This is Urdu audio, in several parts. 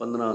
15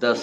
10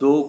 2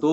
2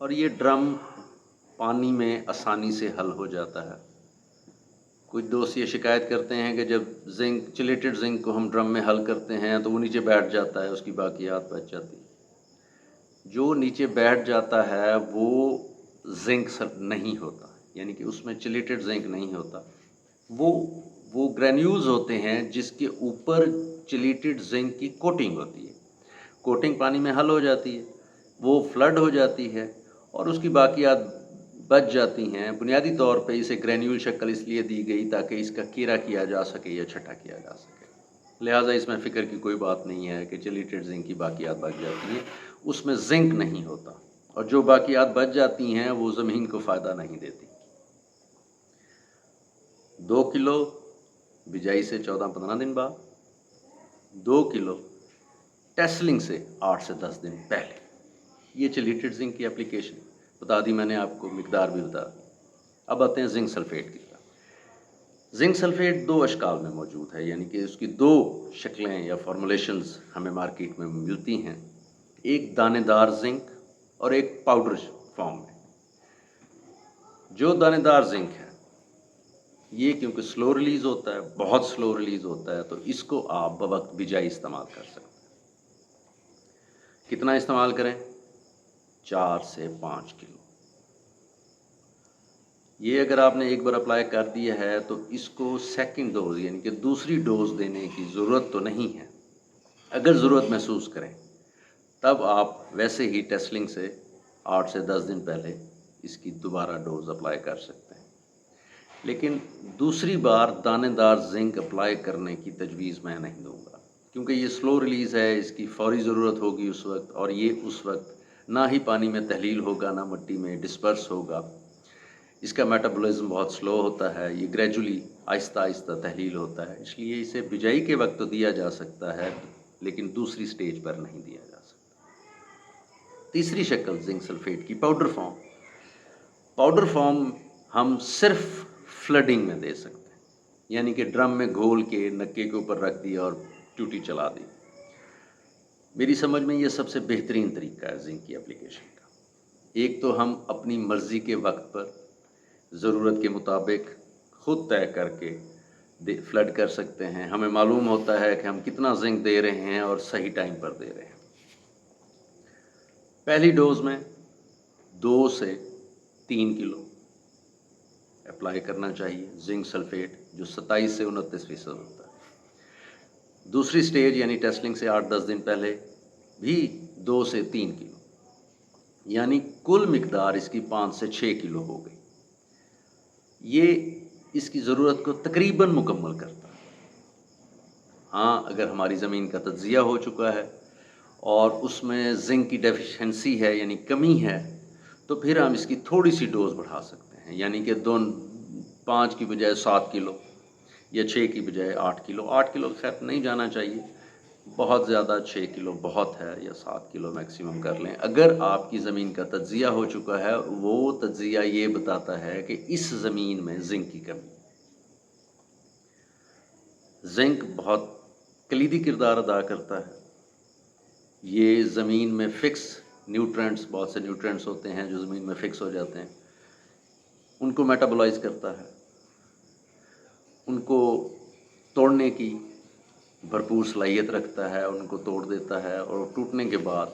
اور یہ ڈرم پانی میں آسانی سے حل ہو جاتا ہے۔ کچھ دوست یہ شکایت کرتے ہیں کہ جب چلیٹڈ زنک کو ہم ڈرم میں حل کرتے ہیں تو وہ نیچے بیٹھ جاتا ہے، اس کی باقیات بچ جاتی ہے۔ جو نیچے بیٹھ جاتا ہے وہ زنک نہیں ہوتا، یعنی کہ اس میں چلیٹڈ زنک نہیں ہوتا، وہ گرینیولز ہوتے ہیں جس کے اوپر چلیٹڈ زنک کی کوٹنگ ہوتی ہے۔ کوٹنگ پانی میں حل ہو جاتی ہے، وہ فلڈ ہو جاتی ہے اور اس کی باقیات بچ جاتی ہیں۔ بنیادی طور پہ اسے گرینیول شکل اس لیے دی گئی تاکہ اس کا کیرا کیا جا سکے یا چھٹا کیا جا سکے، لہٰذا اس میں فکر کی کوئی بات نہیں ہے کہ چلیٹڈ زنک کی باقیات بچ جاتی ہیں، اس میں زنک نہیں ہوتا، اور جو باقیات بچ جاتی ہیں وہ زمین کو فائدہ نہیں دیتی۔ 2 کلو بجائی سے 14-15 دن بعد، 2 کلو ٹیسلنگ سے 8 سے 10 دن پہلے۔ یہ چلیٹڈ زنک کی اپلیکیشن بتا دی میں نے آپ کو، مقدار بھی بتا دی۔ اب آتے ہیں زنک سلفیٹ کی طرف۔ زنک سلفیٹ 2 اشکال میں موجود ہے، یعنی کہ اس کی 2 شکلیں یا فارمولیشنز ہمیں مارکیٹ میں ملتی ہیں، ایک دانے دار زنک اور ایک پاؤڈر فارم میں۔ جو دانے دار زنک ہے یہ کیونکہ سلو ریلیز ہوتا ہے، بہت سلو ریلیز ہوتا ہے، تو اس کو آپ بوقت بجائی استعمال کر سکتے ہیں۔ کتنا استعمال کریں؟ 4 سے 5 کلو۔ یہ اگر آپ نے ایک بار اپلائی کر دیا ہے تو اس کو سیکنڈ ڈوز یعنی کہ دوسری ڈوز دینے کی ضرورت تو نہیں ہے۔ اگر ضرورت محسوس کریں تب آپ ویسے ہی ٹیسلنگ سے 8 سے 10 دن پہلے اس کی دوبارہ ڈوز اپلائی کر سکتے ہیں، لیکن دوسری بار دانے دار زنک اپلائی کرنے کی تجویز میں نہیں دوں گا، کیونکہ یہ سلو ریلیز ہے، اس کی فوری ضرورت ہوگی اس وقت، اور یہ اس وقت نہ ہی پانی میں تحلیل ہوگا نہ مٹی میں ڈسپرس ہوگا۔ اس کا میٹابولزم بہت سلو ہوتا ہے، یہ گریجولی آہستہ آہستہ تحلیل ہوتا ہے، اس لیے اسے بجائی کے وقت تو دیا جا سکتا ہے لیکن دوسری سٹیج پر نہیں دیا جا سکتا۔ تیسری شکل زنک سلفیٹ کی پاؤڈر فارم۔ پاؤڈر فارم ہم صرف فلڈنگ میں دے سکتے ہیں، یعنی کہ ڈرم میں گھول کے نکے کے اوپر رکھ دیا اور ٹوٹی چلا دی۔ میری سمجھ میں یہ سب سے بہترین طریقہ ہے زنک کی اپلیکیشن کا۔ ایک تو ہم اپنی مرضی کے وقت پر ضرورت کے مطابق خود طے کر کے فلڈ کر سکتے ہیں، ہمیں معلوم ہوتا ہے کہ ہم کتنا زنک دے رہے ہیں اور صحیح ٹائم پر دے رہے ہیں۔ پہلی ڈوز میں 2 سے 3 کلو اپلائی کرنا چاہیے زنک سلفیٹ، جو 27 سے 29% ہوتا ہے۔ دوسری سٹیج یعنی ٹیسلنگ سے 8-10 دن پہلے بھی 2 سے 3 کلو، یعنی کل مقدار اس کی 5 سے 6 کلو ہو گئی۔ یہ اس کی ضرورت کو تقریباً مکمل کرتا ہے۔ ہاں، اگر ہماری زمین کا تجزیہ ہو چکا ہے اور اس میں زنک کی ڈیفیشنسی ہے یعنی کمی ہے تو پھر ہم اس کی تھوڑی سی ڈوز بڑھا سکتے ہیں، یعنی کہ 5 کی بجائے 7 کلو یا 6 کی بجائے 8 کلو۔ 8 کلو خیر نہیں جانا چاہیے، بہت زیادہ 6 کلو بہت ہے، یا 7 کلو میکسیمم کر لیں۔ اگر آپ کی زمین کا تجزیہ ہو چکا ہے، وہ تجزیہ یہ بتاتا ہے کہ اس زمین میں زنک کی کمی۔ زنک بہت کلیدی کردار ادا کرتا ہے۔ یہ زمین میں فکس نیوٹرینٹس، بہت سے نیوٹرینٹس ہوتے ہیں جو زمین میں فکس ہو جاتے ہیں، ان کو میٹابولائز کرتا ہے، ان کو توڑنے کی بھرپور صلاحیت رکھتا ہے، ان کو توڑ دیتا ہے اور ٹوٹنے کے بعد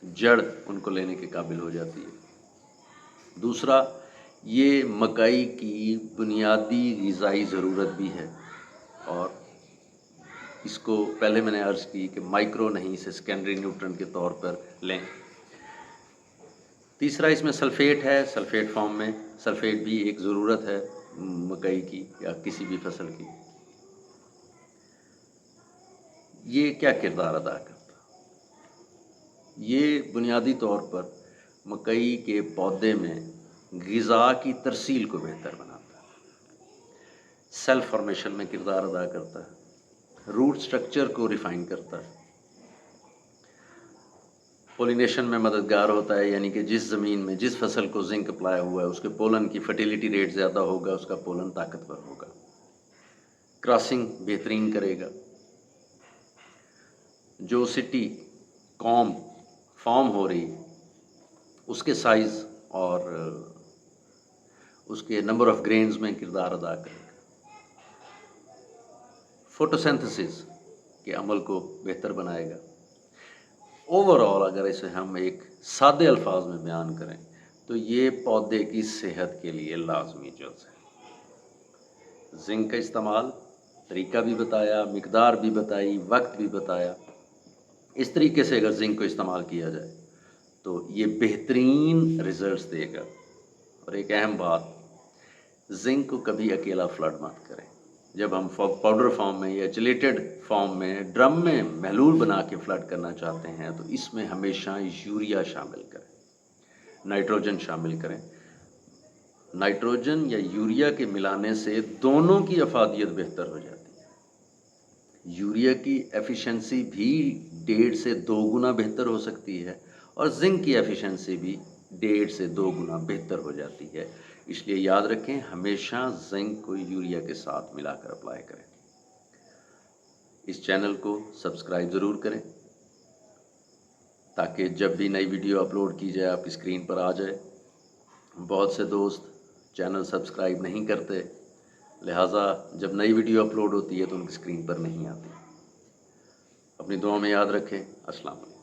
جڑ ان کو لینے کے قابل ہو جاتی ہے۔ دوسرا، یہ مکئی کی بنیادی غذائی ضرورت بھی ہے، اور اس کو پہلے میں نے عرض کی کہ مائکرو نہیں، اسے سیکنڈری نیوٹرن کے طور پر لیں۔ تیسرا اس میں سلفیٹ ہے، سلفیٹ فارم میں۔ سلفیٹ بھی ایک ضرورت ہے مکئی کی یا کسی بھی فصل کی۔ یہ کیا کردار ادا کرتا ہے؟ یہ بنیادی طور پر مکئی کے پودے میں غذا کی ترسیل کو بہتر بناتا ہے، سیل فارمیشن میں کردار ادا کرتا ہے، روٹ سٹرکچر کو ریفائن کرتا ہے، پولینیشن میں مددگار ہوتا ہے، یعنی کہ جس زمین میں جس فصل کو زنک اپلائی ہوا ہے اس کے پولن کی فرٹیلیٹی ریٹ زیادہ ہوگا، اس کا پولن طاقتور ہوگا، کراسنگ بہترین کرے گا، جو سٹی قوم فارم ہو رہی اس کے سائز اور اس کے نمبر آف گرینز میں کردار ادا کرے گا، فوٹوسینتھسس کے عمل کو بہتر بنائے گا۔ اوور آل اگر اسے ہم ایک سادے الفاظ میں بیان کریں تو یہ پودے کی صحت کے لیے لازمی جز ہے۔ زنک کا استعمال طریقہ بھی بتایا، مقدار بھی بتائی، وقت بھی بتایا۔ اس طریقے سے اگر زنک کو استعمال کیا جائے تو یہ بہترین ریزلٹس دے گا۔ اور ایک اہم بات، زنک کو کبھی اکیلا فلڈ مت کریں۔ جب ہم پاؤڈر فارم میں یا جلیٹڈ فارم میں ڈرم میں محلول بنا کے فلڈ کرنا چاہتے ہیں تو اس میں ہمیشہ یوریا شامل کریں، نائٹروجن شامل کریں۔ نائٹروجن یا یوریا کے ملانے سے دونوں کی افادیت بہتر ہو جاتی ہے۔ یوریا کی ایفیشنسی بھی 1.5 سے 2 گنا بہتر ہو سکتی ہے، اور زنک کی ایفیشنسی بھی 1.5 سے 2 گنا بہتر ہو جاتی ہے۔ اس لیے یاد رکھیں، ہمیشہ زنک کو یوریا کے ساتھ ملا کر اپلائی کریں۔ اس چینل کو سبسکرائب ضرور کریں تاکہ جب بھی نئی ویڈیو اپلوڈ کی جائے آپ کی اسکرین پر آ جائے۔ بہت سے دوست چینل سبسکرائب نہیں کرتے، لہٰذا جب نئی ویڈیو اپلوڈ ہوتی ہے تو ان کی اسکرین پر نہیں آتی۔ اپنی دعاؤں میں یاد رکھیں۔ السلام علیکم۔